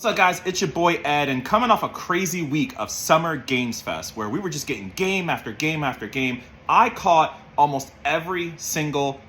What's up, guys? It's your boy Ed, and coming off a crazy week of Summer Games Fest where we were just getting game after game after game, I caught almost every single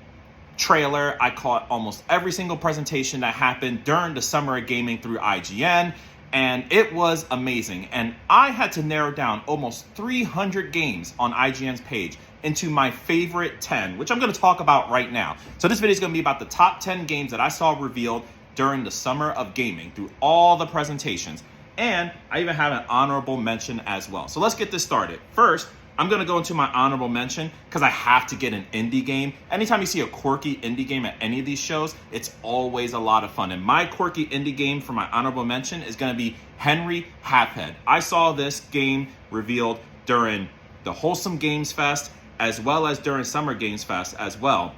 trailer. I caught almost every single presentation that happened during the Summer of Gaming through IGN, and it was amazing. And I had to narrow down almost 300 games on IGN's page into my favorite 10, which I'm going to talk about right now. So this video is going to be about the top 10 games that I saw revealed during the Summer of Gaming through all the presentations. And I even have an honorable mention as well. So let's get this started. First, I'm going to go into my honorable mention because I have to get an indie game. Anytime you see a quirky indie game at any of these shows, it's always a lot of fun. And my quirky indie game for my honorable mention is going to be Henry Halfhead. I saw this game revealed during the Wholesome Games Fest as well as during Summer Games Fest as well,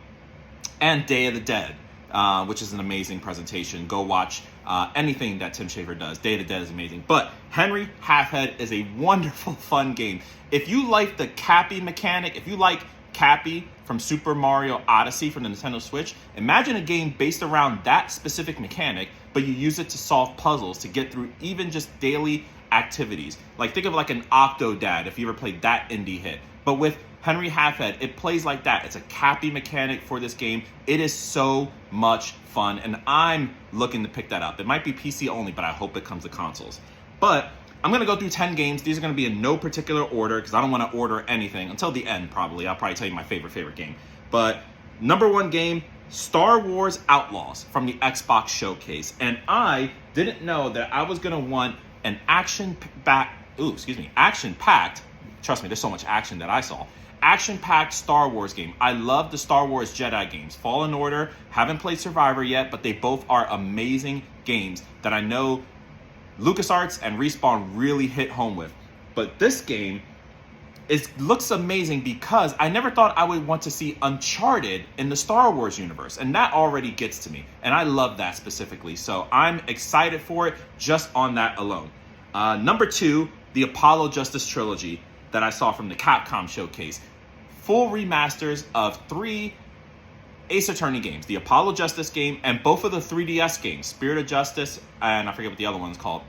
and Day of the Dead. Which is an amazing presentation. Go watch anything that Tim Schafer does. Day of the Dead is amazing. But Henry Halfhead is a wonderful, fun game. If you like the Cappy mechanic, if you like Cappy from Super Mario Odyssey from the Nintendo Switch, imagine a game based around that specific mechanic, but you use it to solve puzzles, to get through even just daily activities. Like, think of like an Octodad if you ever played that indie hit. But with Henry Halfhead, it plays like that. It's a Cappy mechanic for this game. It is so much fun, and I'm looking to pick that up. It might be PC only, but I hope it comes to consoles. But I'm going to go through 10 games. These are going to be in no particular order because I don't want to order anything until the end, probably. I'll probably tell you my favorite game. But number one game, Star Wars Outlaws from the Xbox Showcase. And I didn't know that I was going to want an action-packed, trust me, there's so much action that I saw, action-packed Star Wars game. I love the Star Wars Jedi games. Fallen Order, haven't played Survivor yet, but they both are amazing games that I know LucasArts and Respawn really hit home with. But this game looks amazing because I never thought I would want to see Uncharted in the Star Wars universe, and that already gets to me, and I love that specifically. So I'm excited for it just on that alone. Number two, the Apollo Justice trilogy that I saw from the Capcom Showcase. Full remasters of 3 Ace Attorney games, the Apollo Justice game and both of the 3DS games, Spirit of Justice, and I forget what the other one's called.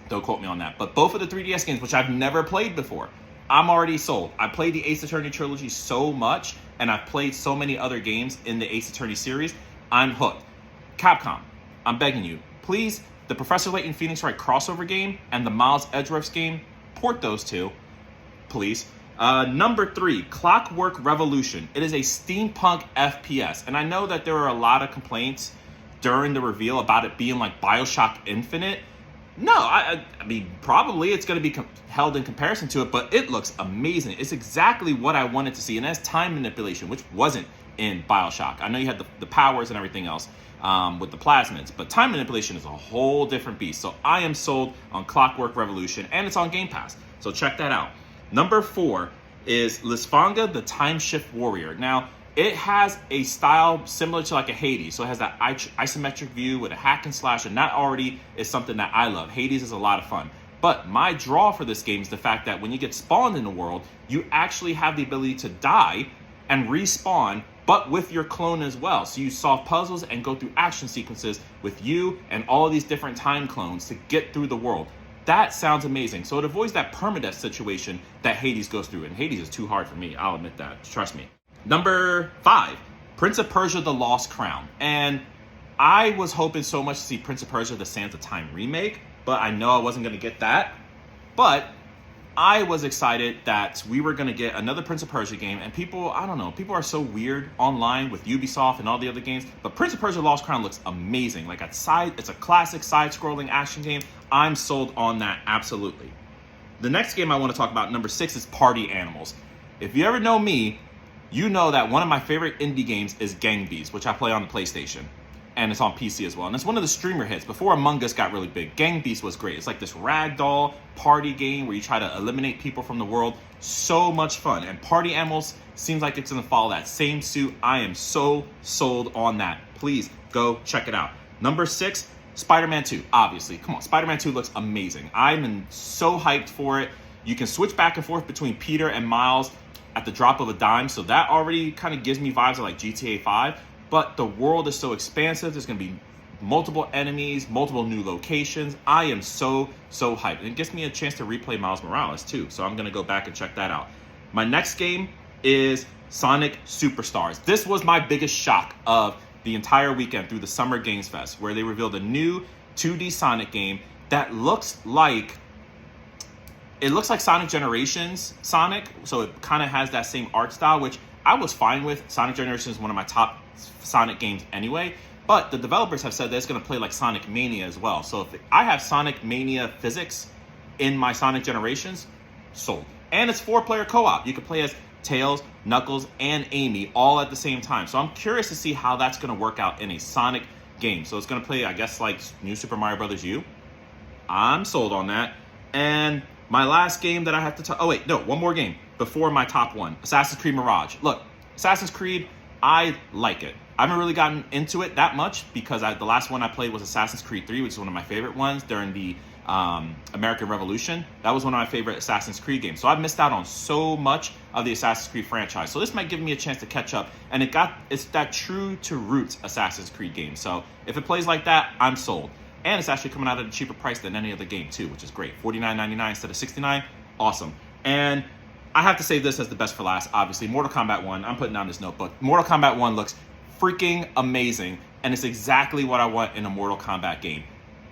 Don't quote me on that. But both of the 3DS games, which I've never played before, I'm already sold. I played the Ace Attorney trilogy so much, and I've played so many other games in the Ace Attorney series. I'm hooked. Capcom, I'm begging you, please, the Professor Layton Phoenix Wright crossover game and the Miles Edgeworth's game, port those two, please. Number three, Clockwork Revolution. It is a steampunk FPS, and I know that there were a lot of complaints during the reveal about it being like BioShock Infinite. No, I mean, probably it's going to be held in comparison to it, but it looks amazing. It's exactly what I wanted to see, and it has time manipulation, which wasn't in BioShock. I know you had the powers and everything else with the plasmids, but time manipulation is a whole different beast. So I am sold on Clockwork Revolution, and it's on Game Pass, so check that out. Number four is Lysfanga, the Time Shift Warrior. Now, it has a style similar to like a Hades. So it has that isometric view with a hack and slash, and that already is something that I love. Hades is a lot of fun. But my draw for this game is the fact that when you get spawned in the world, you actually have the ability to die and respawn, but with your clone as well. So you solve puzzles and go through action sequences with you and all of these different time clones to get through the world. That sounds amazing. So it avoids that permadeath situation that Hades goes through. And Hades is too hard for me. I'll admit that. Trust me. Number five, Prince of Persia: The Lost Crown. And I was hoping so much to see Prince of Persia: The Sands of Time remake, but I know I wasn't going to get that. But I was excited that we were going to get another Prince of Persia game. And people, I don't know, people are so weird online with Ubisoft and all the other games. But Prince of Persia: Lost Crown looks amazing. Like it's a classic side-scrolling action game. I'm sold on that, absolutely. The next game I want to talk about, number 6, is Party Animals. If you ever know me, you know that one of my favorite indie games is Gang Beasts, which I play on the PlayStation. And it's on PC as well. And it's one of the streamer hits. Before Among Us got really big, Gang Beasts was great. It's like this ragdoll party game where you try to eliminate people from the world. So much fun. And Party Animals seems like it's going to follow that same suit. I am so sold on that. Please go check it out. Number 6, Spider-Man 2, obviously. Come on, Spider-Man 2 looks amazing. I'm so hyped for it. You can switch back and forth between Peter and Miles at the drop of a dime, so that already kind of gives me vibes of like GTA 5. But the world is so expansive. There's going to be multiple enemies, multiple new locations. I am so hyped. And it gives me a chance to replay Miles Morales too. So I'm gonna go back and check that out. My next game is Sonic Superstars. This was my biggest shock of the entire weekend through the Summer Games Fest, where they revealed a new 2D Sonic game that looks like Sonic Generations Sonic. So it kind of has that same art style, which I was fine with. Sonic Generations is one of my top Sonic games anyway. But the developers have said that it's going to play like Sonic Mania as well. So if I have Sonic Mania physics in my Sonic Generations, sold. And it's 4-player co-op. You can play as Tails, Knuckles, and Amy all at the same time. So I'm curious to see how that's going to work out in a Sonic game. So it's going to play, I guess, like New Super Mario Bros. U. I'm sold on that. And my last game that I have to talk... Oh, wait, no, one more game before my top one. Assassin's Creed Mirage. Look, Assassin's Creed, I like it. I haven't really gotten into it that much because the last one I played was Assassin's Creed 3, which is one of my favorite ones during the American Revolution. That was one of my favorite Assassin's Creed games. So I've missed out on so much of the Assassin's Creed franchise. So this might give me a chance to catch up. And it's that true to roots Assassin's Creed game. So if it plays like that, I'm sold. And it's actually coming out at a cheaper price than any other game too, which is great. $49.99 instead of $69. Awesome. And I have to save this as the best for last, obviously. Mortal Kombat 1. I'm putting down this notebook. Mortal Kombat 1 looks freaking amazing. And it's exactly what I want in a Mortal Kombat game.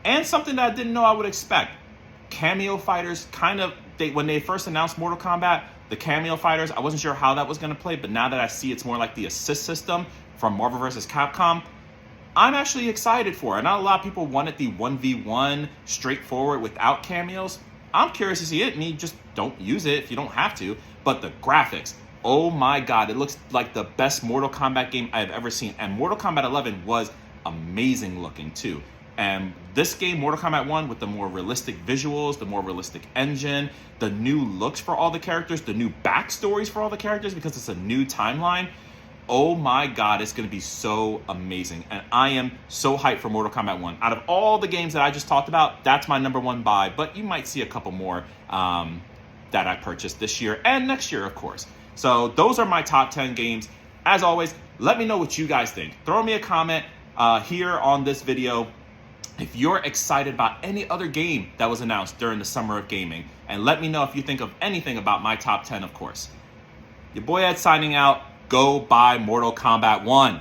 And something that I didn't know I would expect. Cameo fighters, when they first announced Mortal Kombat, the cameo fighters, I wasn't sure how that was going to play. But now that I see it's more like the assist system from Marvel vs. Capcom, I'm actually excited for it. Not a lot of people wanted the 1v1 straightforward without cameos. I'm curious to see it, and you just don't use it if you don't have to. But the graphics, oh my God, it looks like the best Mortal Kombat game I've ever seen. And Mortal Kombat 11 was amazing looking too. And this game, Mortal Kombat 1, with the more realistic visuals, the more realistic engine, the new looks for all the characters, the new backstories for all the characters because it's a new timeline. Oh my God, it's going to be so amazing. And I am so hyped for Mortal Kombat 1. Out of all the games that I just talked about, that's my number one buy. But you might see a couple more that I purchased this year and next year, of course. So those are my top 10 games. As always, let me know what you guys think. Throw me a comment here on this video if you're excited about any other game that was announced during the summer of gaming. And let me know if you think of anything about my top 10, of course. Your boy Ed signing out. Go buy Mortal Kombat 1.